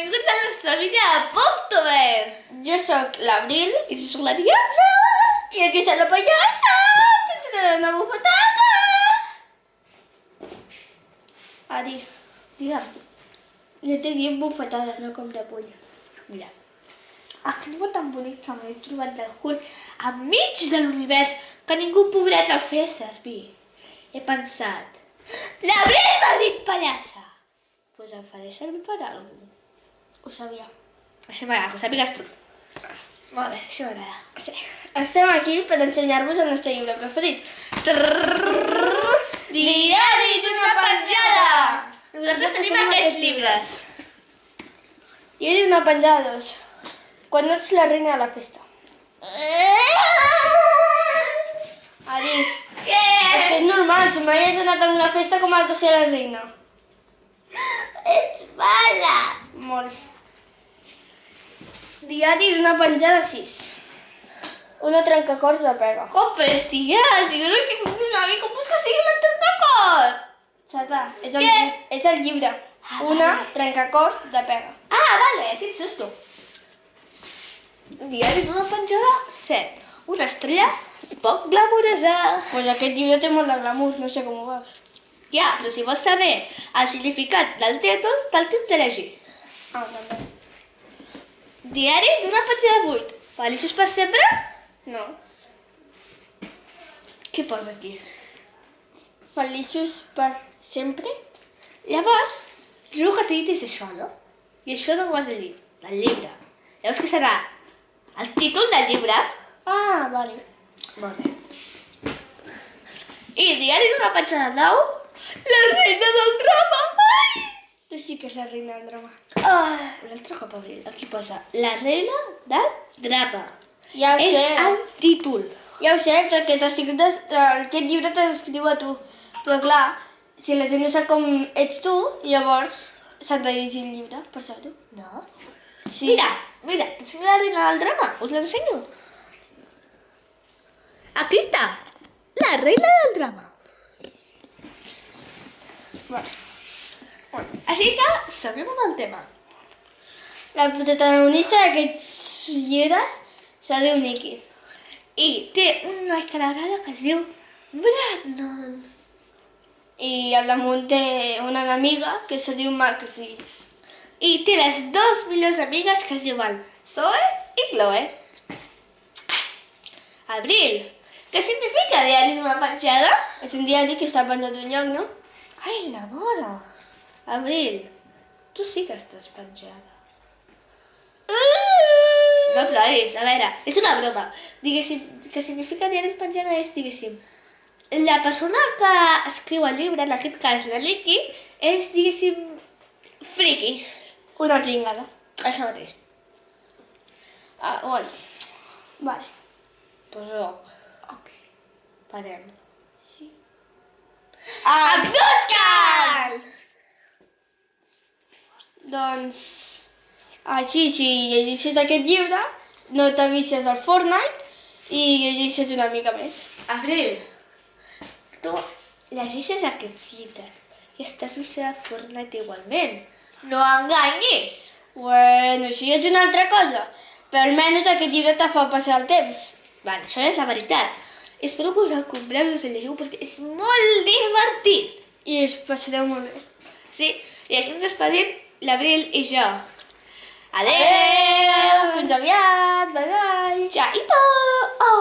benvinguts a la nostra vida a Booktober! Jo sóc l'Abril I jo sóc l'Ariadna! i aquí està la pallassa que ens dona una bufetada. Ari, Digue'm. jo t'he dit bufetades, no com de puny. Mira, aquest llibre tan bonic que m'he trobat del Hull enmig de l'univers que ningú pobret el feia servir. He pensat, l'Abril m'ha dit pallassa! Doncs el faré servir per alguna cosa. Ho sabia. Això m'agrada, que ho sàpigues tot. Molt bé, això m'agrada. Sí. Estem aquí per ensenyar-vos el nostre llibre preferit. Diari d'una penjada! Nosaltres tenim aquests llibres. Diari d'una penjada 2. Quan no ets la reina de la festa. Ari, Què? és que és normal, si mai has anat a una festa com has de ser la reina. Ets mala! Molt. Diari d'una penjada 6. Una trencacors de pega. Jope, tia, si jo no he tingut una mica, com vols que sigui la trencacors? Xata, és Què? el llibre. Ah, Una vale. trencacors de pega. Ah, vale, quin susto. Diari d'una penjada 7. Una estrella poc glamourosa. Pues aquest llibre té molt de glamour, no sé com ho veus. Ja, però si vols saber el significat del títol, te'l tens de llegir. Ah, també. Diari d'una penjada 8. Feliços per sempre? No. Què posa aquí? Feliços per sempre? Llavors, juro que t'he dit és això, no? I això no ho has llegit, del llibre. Llavors què serà? El títol del llibre? Ah, vale. Molt bé. I diari d'una penjada 9, la reina del drama. Ai! Tu sí que és la reina del drama. L'altre cop, Abril, aquí posa la reina del drama. Ja ho És sé. el títol. Ja ho sé, que aquest llibre t'escriu a tu. Però clar, si la gent no sap com ets tu, llavors s'han de llegir el llibre, per saber-ho. No? Sí. Mira, t'ensenyo la reina del drama. Us l'ensenyo. Aquí està. La reina del drama. Vale. Així que, seguim amb el tema. La protagonista d'aquests llibres se diu Nikki. I té un noi que l'agrada que es diu Brandon. I al damunt té una enemiga que se diu Maxi. I té les dues millors amigues que es diuen Zoe i Chloe. Abril, què significa diari d'una penjada? És un diari que està penjat d'un lloc, no? Ai, la mora. Abril, tu sí que estàs penjada. No ploris, a veure, és una broma. Diguéssim, que significa diari penjada és, diguéssim, la persona que escriu el llibre, en aquest cas la Nikki, és, diguéssim, friki. Una pringada. Això mateix. Ah, bueno. Vale. Pues no. Ok. Parem. Sí. Abduscan! Doncs, així, si llegeixes aquest llibre, no t'avises del Fortnite i llegeixes una mica més. Abril, tu llegeixes aquests llibres i estàs viciada a Fortnite igualment. No enganyis! Bueno, això ja és una altra cosa, però almenys aquest llibre te fa passar el temps. Vale, això és la veritat. Espero que us el compreu i us el llegiu perquè és molt divertit. I us passareu molt bé. Sí, i aquí ens despedim l'Abril i jo. Adeu! Fins aviat! Bye, bye! Chaito! Oh!